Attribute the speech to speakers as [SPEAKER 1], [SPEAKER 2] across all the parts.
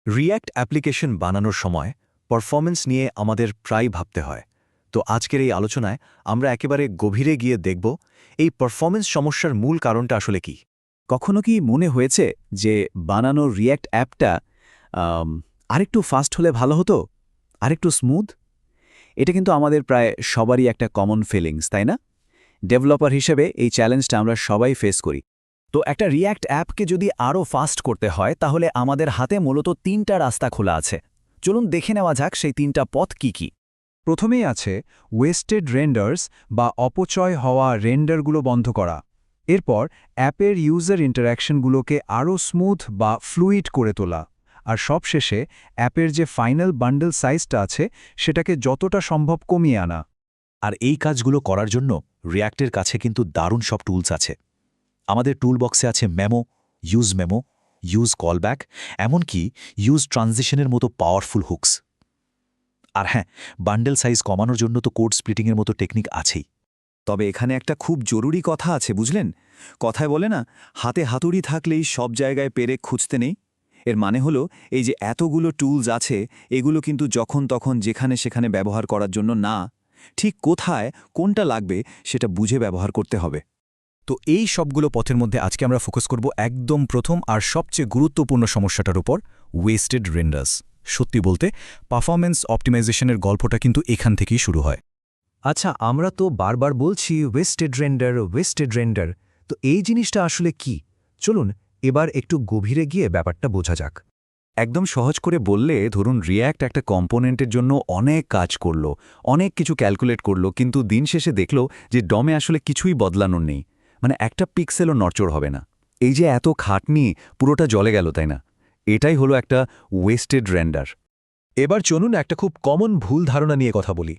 [SPEAKER 1] React application বানানোর সময় performance নিয়ে আমাদের প্রায় ভাবতে হয়। তো আজকের এই আলোচনায় আমরা একেবারে গভীরে গিয়ে দেখব এই পারফরম্যান্স সমস্যার মূল কারণটা আসলে কি।
[SPEAKER 2] কখনো কি মনে হয়েছে যে বানানো রিয়্যাক্ট অ্যাপটা আরেকটু ফাস্ট হলে ভালো হতো, আরেকটু স্মুথ? এটা কিন্তু আমাদের প্রায় সবারই একটা কমন ফিলিংস, তাই না? ডেভেলপার হিসেবে এই চ্যালেঞ্জটা আমরা সবাই ফেস করি।
[SPEAKER 3] তো একটা রিয়্যাক্ট অ্যাপকে যদি আরও ফাস্ট করতে হয় তাহলে আমাদের হাতে মূলত ৩টা রাস্তা খোলা আছে। চলুন দেখে নেওয়া যাক সেই ৩টা পথ কি কি।
[SPEAKER 4] প্রথমেই আছে ওয়েস্টেড রেন্ডার্স বা অপচয় হওয়া রেন্ডারগুলো বন্ধ করা। এরপর অ্যাপের ইউজার ইন্টারঅ্যাকশনগুলোকে আরও স্মুথ বা ফ্লুইড করে তোলা। আর সবশেষে অ্যাপের যে ফাইনাল বান্ডল সাইজটা আছে সেটাকে যতটা সম্ভব কমিয়ে আনা।
[SPEAKER 1] আর এই কাজগুলো করার জন্য রিয়্যাক্টের কাছে কিন্তু দারুণ সব টুলস আছে। আমাদের টুল বক্সে আছে মেমো, ইউজ কলব্যাক, এমনকি ইউজ ট্রানজিশনের মতো পাওয়ারফুল হুকস। আর হ্যাঁ, বান্ডেল সাইজ কমানোর জন্য তো কোড স্প্লিটিংয়ের মতো টেকনিক আছেই।
[SPEAKER 2] তবে এখানে একটা খুব জরুরি কথা আছে, বুঝলেন? কথায় বলে না, হাতে হাতুড়ি থাকলেই সব জায়গায় পেরেক খুঁজতে নেই। এর মানে হলো এই যে এতগুলো টুলস আছে, এগুলো কিন্তু যখন তখন যেখানে সেখানে ব্যবহার করার জন্য না, ঠিক কোথায় কোনটা লাগবে সেটা বুঝে ব্যবহার করতে হবে।
[SPEAKER 3] তো এই সবগুলো পথের মধ্যে আজকে আমরা ফোকাস করব একদম প্রথম আর সবচেয়ে গুরুত্বপূর্ণ সমস্যাটার উপর, ওয়েস্টেড রেন্ডার্স। সত্যি বলতে পারফরম্যান্স অপটিমাইজেশনের গল্পটা কিন্তু এখান থেকেই শুরু হয়।
[SPEAKER 5] আচ্ছা, আমরা তো বারবার বলছি ওয়েস্টেড রেন্ডার। তো এই জিনিসটা আসলে কি? চলুন এবার একটু গভীরে গিয়ে ব্যাপারটা বোঝা যাক।
[SPEAKER 2] একদম সহজ করে বললে, ধরুন রিয়্যাক্ট একটা কম্পোনেন্টের জন্য অনেক কাজ করলো, অনেক কিছু ক্যালকুলেট করলো, কিন্তু দিন শেষে দেখল যে ডমে আসলে কিছুই বদলানোর নেই। মানে একটা পিক্সেলও নড়চড় হবে না। এই যে এত খাটনি, পুরোটা জলে গেল, তাই না? এটাই হলো একটা ওয়েস্টেড রেন্ডার।
[SPEAKER 6] এবার চলুন একটা খুব কমন ভুল ধারণা নিয়ে কথা বলি।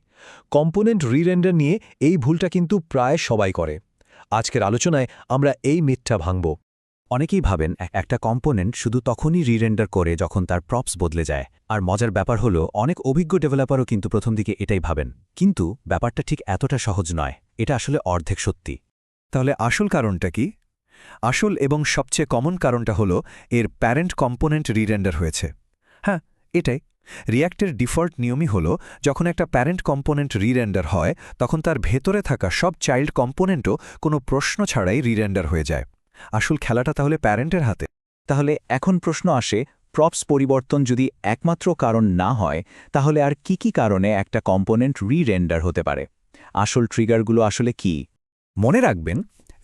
[SPEAKER 6] কম্পোনেন্ট রিরেন্ডার নিয়ে এই ভুলটা কিন্তু প্রায় সবাই করে। আজকের আলোচনায় আমরা এই মিথটা ভাঙব।
[SPEAKER 3] অনেকেই ভাবেন একটা কম্পোনেন্ট শুধু তখনই রিরেন্ডার করে যখন তার প্রপস বদলে যায়। আর মজার ব্যাপার হলো, অনেক অভিজ্ঞ ডেভেলপারও কিন্তু প্রথম দিকে এটাই ভাবেন। কিন্তু ব্যাপারটা ঠিক এতটা সহজ নয়। এটা আসলে অর্ধেক সত্যি।
[SPEAKER 1] তাহলে আসল কারণটা কি? আসল এবং সবচেয়ে কমন কারণটা হলো এর প্যারেন্ট কম্পোনেন্ট রিরেন্ডার হয়েছে। হ্যাঁ, এটাই। রিয়্যাক্টের ডিফল্ট নিয়মই হলো, যখন একটা প্যারেন্ট কম্পোনেন্ট রিরেন্ডার হয় তখন তার ভেতরে থাকা সব চাইল্ড কম্পোনেন্টও কোনো প্রশ্ন ছাড়াই রিরেন্ডার হয়ে যায়। আসল খেলাটা তাহলে প্যারেন্টের হাতে।
[SPEAKER 2] তাহলে এখন প্রশ্ন আসে, প্রপস পরিবর্তন যদি একমাত্র কারণ না হয়, তাহলে আর কি কি কারণে একটা কম্পোনেন্ট রিরেন্ডার হতে পারে? আসল ট্রিগারগুলো আসলে কি?
[SPEAKER 3] মনে রাখবেন,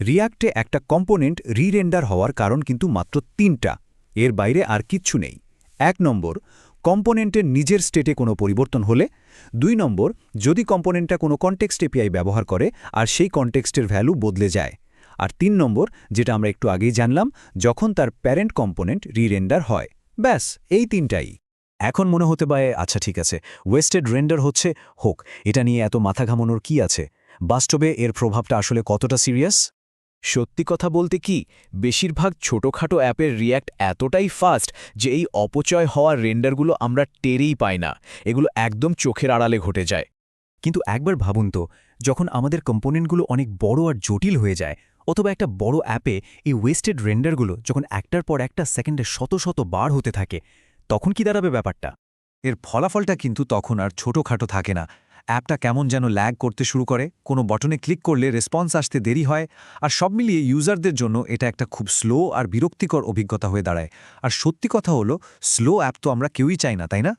[SPEAKER 3] রিয়্যাক্টে একটা কম্পোনেন্ট রিরেন্ডার হওয়ার কারণ কিন্তু মাত্র ৩টা। এর বাইরে আর কিচ্ছু নেই। ১ নম্বর, কম্পোনেন্টের নিজের স্টেটে কোনো পরিবর্তন হলে। ২ নম্বর, যদি কম্পোনেন্টটা কোনো কনটেক্সট এপিআই ব্যবহার করে আর সেই কনটেক্সটের ভ্যালু বদলে যায়। আর ৩ নম্বর, যেটা আমরা একটু আগেই জানলাম, যখন তার প্যারেন্ট কম্পোনেন্ট রিরেন্ডার হয়। ব্যাস, এই ৩টাই। এখন মনে হতে পারে, আচ্ছা ঠিক আছে, ওয়েস্টেড রেন্ডার হচ্ছে হোক, এটা নিয়ে এত মাথা ঘামানোর কি আছে? বাস্তবে এর প্রভাবটা আসলে কতটা সিরিয়াস? সত্যি কথা বলতে কি, বেশিরভাগ ছোটখাটো অ্যাপের রিয়্যাক্ট এতটাই ফাস্ট যে এই অপচয় হওয়ার রেন্ডারগুলো আমরা টেরেই পাই না। এগুলো একদম চোখের আড়ালে ঘটে যায়। কিন্তু একবার ভাবুন তো, যখন আমাদের কম্পোনেন্টগুলো অনেক বড় আর জটিল হয়ে যায়, অথবা একটা বড় অ্যাপে এই ওয়েস্টেড রেন্ডারগুলো যখন একটার পর একটা সেকেন্ডে শত শত বার হতে থাকে, তখন কি দাঁড়াবে ব্যাপারটা?
[SPEAKER 2] এর ফলাফলটা কিন্তু তখন আর ছোটখাটো থাকে না। অ্যাপটা কেমন যেন ল্যাগ করতে শুরু করে, কোনো বটনে ক্লিক করলে রেসপন্স আসতে দেরি হয়, আর সব মিলিয়ে ইউজারদের জন্য এটা একটা খুব স্লো আর বিরক্তিকর অভিজ্ঞতা হয়ে দাঁড়ায়। আর সত্যি কথা হলো, স্লো অ্যাপ তো আমরা কেউই চাই না, তাই না?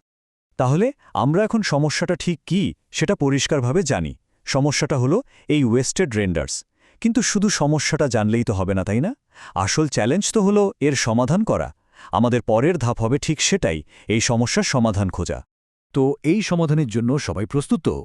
[SPEAKER 4] তাহলে আমরা এখন সমস্যাটা ঠিক কি সেটা পরিষ্কারভাবে জানি। সমস্যাটা হলো এই ওয়েস্টেড রেন্ডার্স। কিন্তু শুধু সমস্যাটা জানলেই তো হবে না, তাই না? আসল চ্যালেঞ্জ তো হলো এর সমাধান করা। আমাদের পরের ধাপ হবে ঠিক সেটাই, এই সমস্যার সমাধান খোঁজা।
[SPEAKER 6] তো এই সমাধানের জন্য সবাই প্রস্তুত তো?